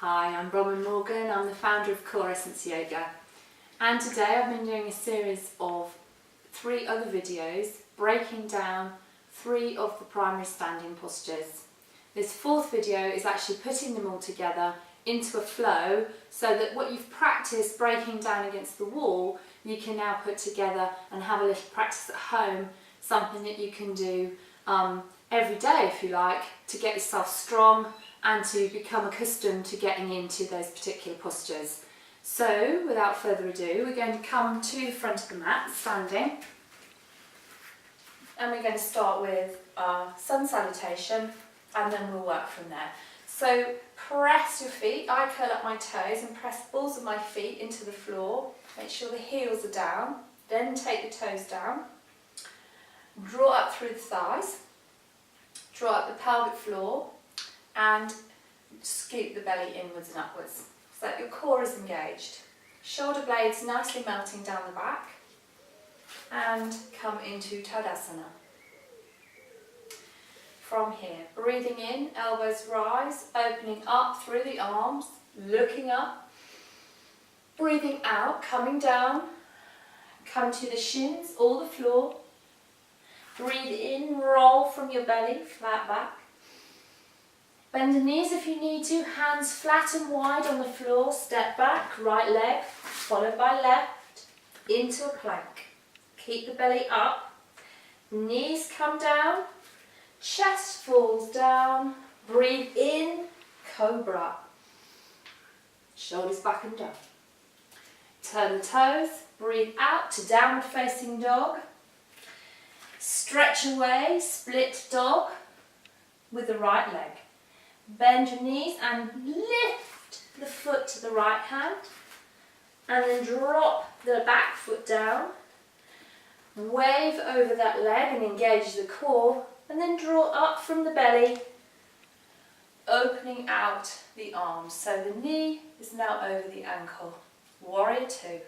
Hi, I'm Bronwyn Morgan. I'm the founder of Core Essence Yoga, and today I've been doing a series of 3 other videos breaking down 3 of the primary standing postures. This 4th video is actually putting them all together into a flow so that what you've practiced breaking down against the wall you can now put together and have a little practice at home, something that you can do every day if you like, to get yourself strong and to become accustomed to getting into those particular postures. So without further ado, we're going to come to the front of the mat, standing, and we're going to start with our sun salutation, and then we'll work from there. So press your feet, I curl up my toes and press the balls of my feet into the floor, make sure the heels are down, then take the toes down, draw up through the thighs, draw up the pelvic floor, and scoop the belly inwards and upwards so that your core is engaged. Shoulder blades nicely melting down the back, and come into Tadasana. From here, breathing in, elbows rise, opening up through the arms, looking up. Breathing out, coming down, come to the shins or the floor. Breathe in, roll from your belly, flat back. Bend the knees if you need to, hands flat and wide on the floor, step back, right leg, followed by left, into a plank. Keep the belly up, knees come down, chest falls down, breathe in, cobra. Shoulders back and down. Turn the toes, breathe out to downward facing dog. Stretch away, split dog with the right leg. Bend your knees and lift the foot to the right hand, and then drop the back foot down. Wave over that leg and engage the core, and then draw up from the belly, opening out the arms. So the knee is now over the ankle. Warrior 2.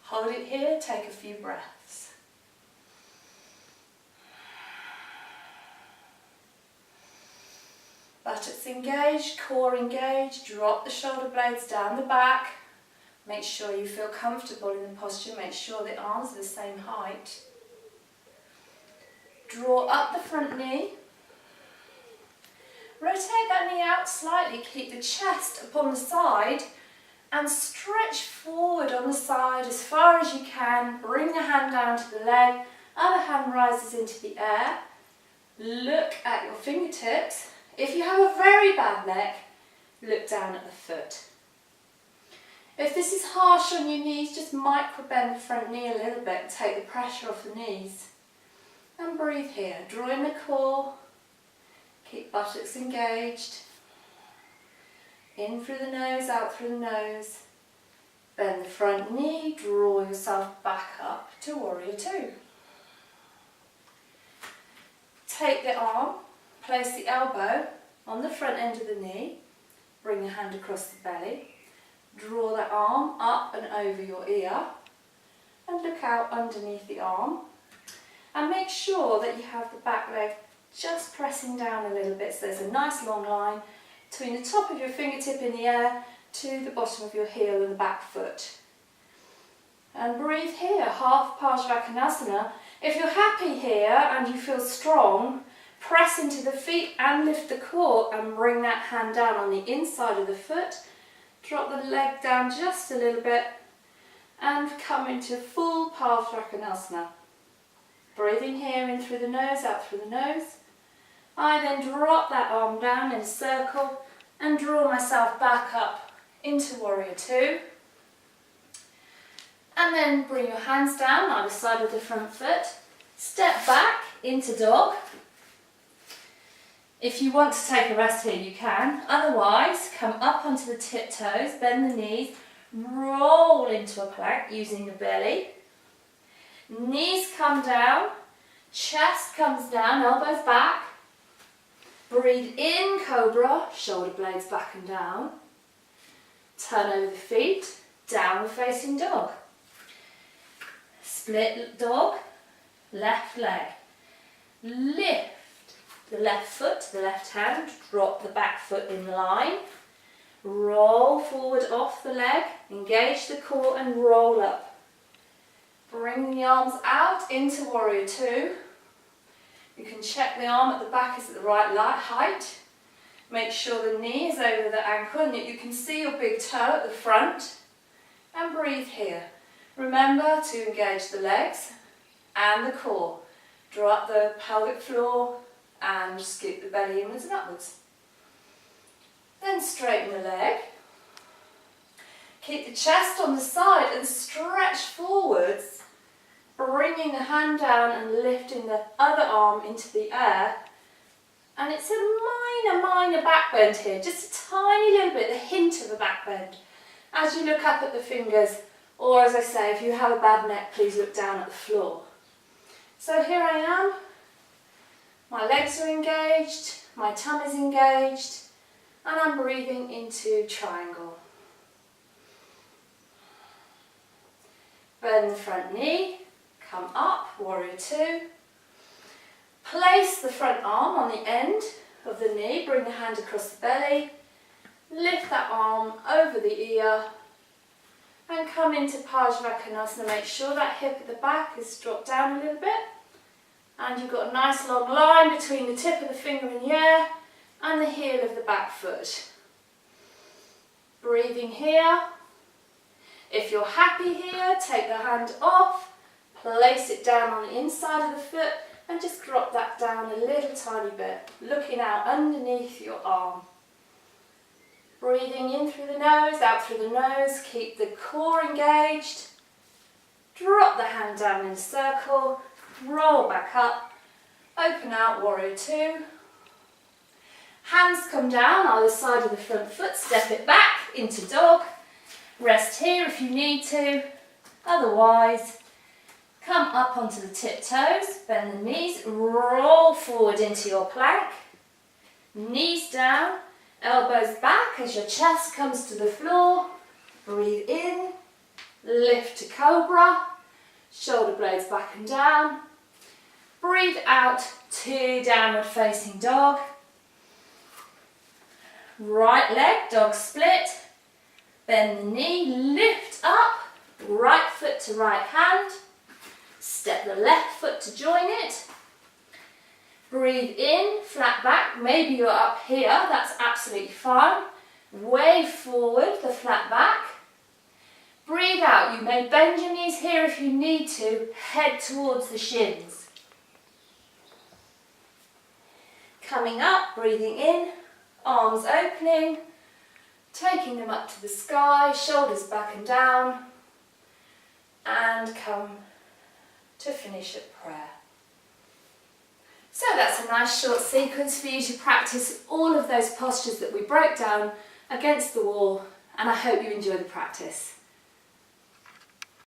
Hold it here, take a few breaths. Buttocks engaged, core engaged, drop the shoulder blades down the back. Make sure you feel comfortable in the posture, make sure the arms are the same height. Draw up the front knee. Rotate that knee out slightly, keep the chest upon the side and stretch forward on the side as far as you can. Bring the hand down to the leg, other hand rises into the air. Look at your fingertips. If you have a very bad neck, look down at the foot. If this is harsh on your knees, just micro bend the front knee a little bit and take the pressure off the knees. And breathe here, draw in the core, keep buttocks engaged. In through the nose, out through the nose. Bend the front knee, draw yourself back up to Warrior 2. Take the arm, place the elbow on the front end of the knee, bring the hand across the belly, draw the arm up and over your ear, and look out underneath the arm. And make sure that you have the back leg just pressing down a little bit so there's a nice long line between the top of your fingertip in the air to the bottom of your heel and the back foot. And breathe here, half Parsvakonasana. If you're happy here and you feel strong, press into the feet and lift the core and bring that hand down on the inside of the foot. Drop the leg down just a little bit and come into full Parsvakonasana. Breathing here in through the nose, out through the nose. I then drop that arm down in a circle and draw myself back up into Warrior 2. And then bring your hands down either side of the front foot. Step back into dog. If you want to take a rest here, you can. Otherwise, come up onto the tiptoes, bend the knees, roll into a plank using the belly. Knees come down, chest comes down, elbows back. Breathe in, cobra, shoulder blades back and down. Turn over the feet, downward facing dog. Split dog, left leg. Lift the left foot to the left hand, drop the back foot in line. Roll forward off the leg, engage the core and roll up. Bring the arms out into Warrior Two. You can check the arm at the back is at the right height. Make sure the knee is over the ankle and that you can see your big toe at the front. And breathe here. Remember to engage the legs and the core. Draw up the pelvic floor and scoop the belly inwards and upwards. Then straighten the leg. Keep the chest on the side and stretch forwards, bringing the hand down and lifting the other arm into the air. And it's a minor back bend here, just a tiny little bit, the hint of a back bend. As you look up at the fingers, or as I say, if you have a bad neck, please look down at the floor. So here I am, my legs are engaged, my tummy's engaged, and I'm breathing into triangle. Bend the front knee, come up, Warrior Two. Place the front arm on the end of the knee, bring the hand across the belly, lift that arm over the ear, and come into Parsvakonasana. Make sure that hip at the back is dropped down a little bit, and you've got a nice long line between the tip of the finger in the air and the heel of the back foot. Breathing here. If you're happy here, take the hand off, place it down on the inside of the foot and just drop that down a little tiny bit, looking out underneath your arm. Breathing in through the nose, out through the nose, keep the core engaged. Drop the hand down in a circle, roll back up, open out, Warrior Two. Hands come down either side of the front foot, step it back into dog. Rest here if you need to, otherwise come up onto the tiptoes, bend the knees, roll forward into your plank, knees down, elbows back as your chest comes to the floor. Breathe in, lift to cobra, shoulder blades back and down. Breathe out to downward facing dog. Right leg, dog split. Bend the knee, lift up, right foot to right hand. Step the left foot to join it. Breathe in, flat back. Maybe you're up here, that's absolutely fine. Wave forward, the flat back. Breathe out. You may bend your knees here if you need to. Head towards the shins. Coming up, breathing in, arms opening. Taking them up to the sky, shoulders back and down, and come to finish at prayer. So that's a nice short sequence for you to practice all of those postures that we broke down against the wall, and I hope you enjoy the practice.